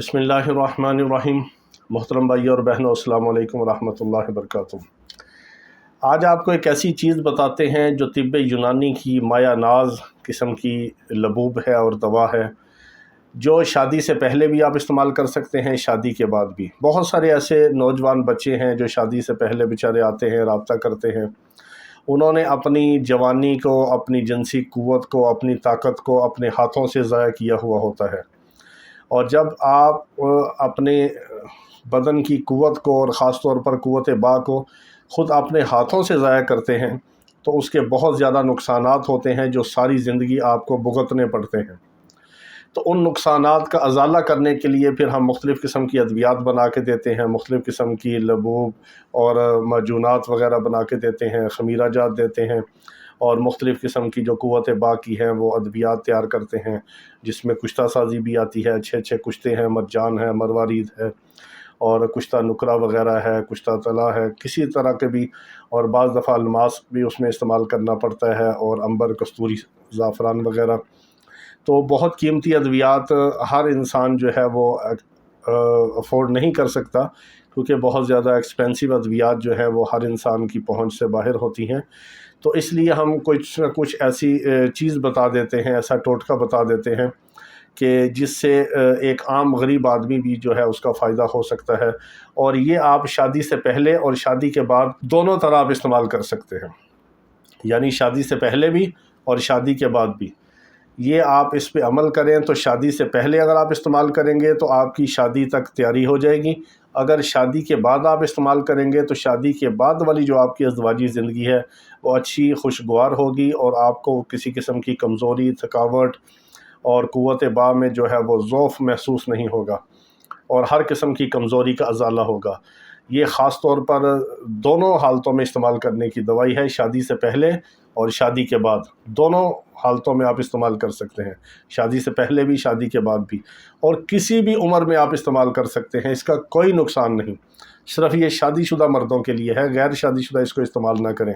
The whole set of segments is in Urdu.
بسم اللہ الرحمن الرحیم۔ محترم بھائی اور بہنوں، السلام علیکم ورحمۃ اللہ وبرکاتہ۔ آج آپ کو ایک ایسی چیز بتاتے ہیں جو طب یونانی کی مایہ ناز قسم کی لبوب ہے اور دوا ہے، جو شادی سے پہلے بھی آپ استعمال کر سکتے ہیں، شادی کے بعد بھی۔ بہت سارے ایسے نوجوان بچے ہیں جو شادی سے پہلے بیچارے آتے ہیں، رابطہ کرتے ہیں، انہوں نے اپنی جوانی کو، اپنی جنسی قوت کو، اپنی طاقت کو اپنے ہاتھوں سے ضائع کیا ہوا ہوتا ہے، اور جب آپ اپنے بدن کی قوت کو اور خاص طور پر قوت با کو خود اپنے ہاتھوں سے ضائع کرتے ہیں تو اس کے بہت زیادہ نقصانات ہوتے ہیں جو ساری زندگی آپ کو بھگتنے پڑتے ہیں۔ تو ان نقصانات کا ازالہ کرنے کے لیے پھر ہم مختلف قسم کی ادویات بنا کے دیتے ہیں، مختلف قسم کی لبوب اور معجونات وغیرہ بنا کے دیتے ہیں، خمیرہ جات دیتے ہیں، اور مختلف قسم کی جو قوت با کی ہیں وہ ادویات تیار کرتے ہیں، جس میں کشتہ سازی بھی آتی ہے، اچھے اچھے کشتے ہیں، مرجان ہے، مروارید ہے، اور کشتہ نکرہ وغیرہ ہے، کشتہ طلا ہے، کسی طرح کے بھی، اور بعض دفعہ الماس بھی اس میں استعمال کرنا پڑتا ہے، اور عنبر، کستوری، زعفران وغیرہ۔ تو بہت قیمتی ادویات ہر انسان جو ہے وہ افورڈ نہیں کر سکتا، کیونکہ بہت زیادہ ایکسپینسو ادویات جو ہے وہ ہر انسان کی پہنچ سے باہر ہوتی ہیں۔ تو اس لیے ہم کچھ نہ کچھ ایسی چیز بتا دیتے ہیں، ایسا ٹوٹکا بتا دیتے ہیں کہ جس سے ایک عام غریب آدمی بھی جو ہے اس کا فائدہ ہو سکتا ہے، اور یہ آپ شادی سے پہلے اور شادی کے بعد دونوں طرح آپ استعمال کر سکتے ہیں، یعنی شادی سے پہلے بھی اور شادی کے بعد بھی۔ یہ آپ اس پہ عمل کریں تو شادی سے پہلے اگر آپ استعمال کریں گے تو آپ کی شادی تک تیاری ہو جائے گی، اگر شادی کے بعد آپ استعمال کریں گے تو شادی کے بعد والی جو آپ کی ازدواجی زندگی ہے وہ اچھی خوشگوار ہوگی، اور آپ کو کسی قسم کی کمزوری، تھکاوٹ اور قوت با میں جو ہے وہ ضعف محسوس نہیں ہوگا، اور ہر قسم کی کمزوری کا ازالہ ہوگا۔ یہ خاص طور پر دونوں حالتوں میں استعمال کرنے کی دوائی ہے، شادی سے پہلے اور شادی کے بعد، دونوں حالتوں میں آپ استعمال کر سکتے ہیں، شادی سے پہلے بھی، شادی کے بعد بھی، اور کسی بھی عمر میں آپ استعمال کر سکتے ہیں، اس کا کوئی نقصان نہیں۔ صرف یہ شادی شدہ مردوں کے لیے ہے، غیر شادی شدہ اس کو استعمال نہ کریں۔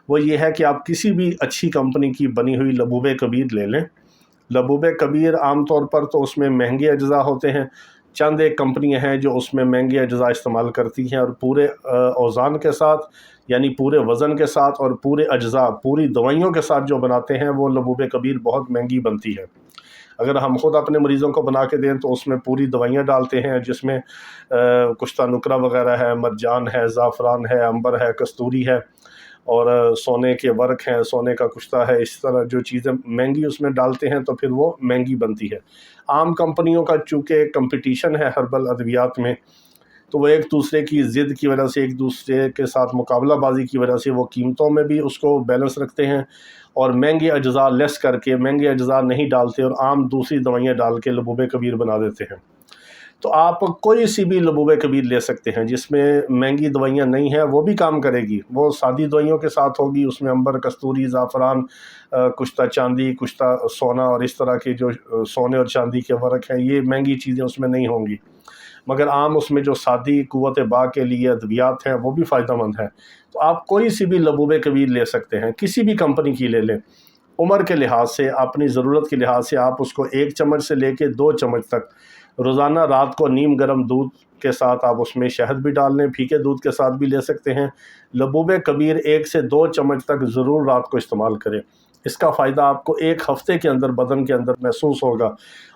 وہ یہ ہے کہ آپ کسی بھی اچھی کمپنی کی بنی ہوئی لبوب کبیر لے لیں۔ لبوب کبیر عام طور پر تو اس میں مہنگے اجزاء ہوتے ہیں، چند ایک کمپنیاں ہیں جو اس میں مہنگے اجزاء استعمال کرتی ہیں، اور پورے اوزان کے ساتھ، یعنی پورے وزن کے ساتھ اور پورے اجزاء، پوری دوائیوں کے ساتھ جو بناتے ہیں وہ لبوب کبیر بہت مہنگی بنتی ہے۔ اگر ہم خود اپنے مریضوں کو بنا کے دیں تو اس میں پوری دوائیاں ڈالتے ہیں، جس میں کشتہ نکرہ وغیرہ ہے، مرجان ہے، زعفران ہے، عنبر ہے، کستوری ہے، اور سونے کے ورق ہیں، سونے کا کشتہ ہے، اس طرح جو چیزیں مہنگی اس میں ڈالتے ہیں تو پھر وہ مہنگی بنتی ہے۔ عام کمپنیوں کا چونکہ کمپٹیشن ہے ہربل ادویات میں، تو وہ ایک دوسرے کی ضد کی وجہ سے، ایک دوسرے کے ساتھ مقابلہ بازی کی وجہ سے وہ قیمتوں میں بھی اس کو بیلنس رکھتے ہیں، اور مہنگے اجزاء لیس کر کے، مہنگے اجزاء نہیں ڈالتے اور عام دوسری دوائیاں ڈال کے لبوب کبیر بنا دیتے ہیں۔ تو آپ کوئی سی بھی لبوب کبیر لے سکتے ہیں جس میں مہنگی دوائیاں نہیں ہیں، وہ بھی کام کرے گی، وہ سادی دوائیوں کے ساتھ ہوگی، اس میں عنبر، کستوری، زعفران، کشتہ چاندی، کشتہ سونا، اور اس طرح کے جو سونے اور چاندی کے ورق ہیں، یہ مہنگی چیزیں اس میں نہیں ہوں گی، مگر عام اس میں جو سادی قوت با کے لیے ادویات ہیں وہ بھی فائدہ مند ہیں۔ تو آپ کوئی سی بھی لبوب کبیر لے سکتے ہیں، کسی بھی کمپنی کی لے لیں، عمر کے لحاظ سے، اپنی ضرورت کے لحاظ سے آپ اس کو 1 چمچ سے لے کے 2 چمچ تک روزانہ رات کو نیم گرم دودھ کے ساتھ، آپ اس میں شہد بھی ڈال لیں، پھیکے دودھ کے ساتھ بھی لے سکتے ہیں۔ لبوب کبیر 1 سے 2 چمچ تک ضرور رات کو استعمال کریں، اس کا فائدہ آپ کو 1 ہفتے کے اندر بدن کے اندر محسوس ہوگا،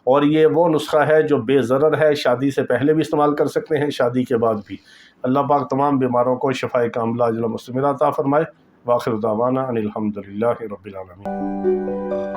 اور یہ وہ نسخہ ہے جو بے ضرر ہے، شادی سے پہلے بھی استعمال کر سکتے ہیں، شادی کے بعد بھی۔ اللہ پاک تمام بیماروں کو شفائے کاملہ عاجلہ مستمرہ عطا فرمائے۔ وآخر دعوانا ان الحمد للہ رب العالمین۔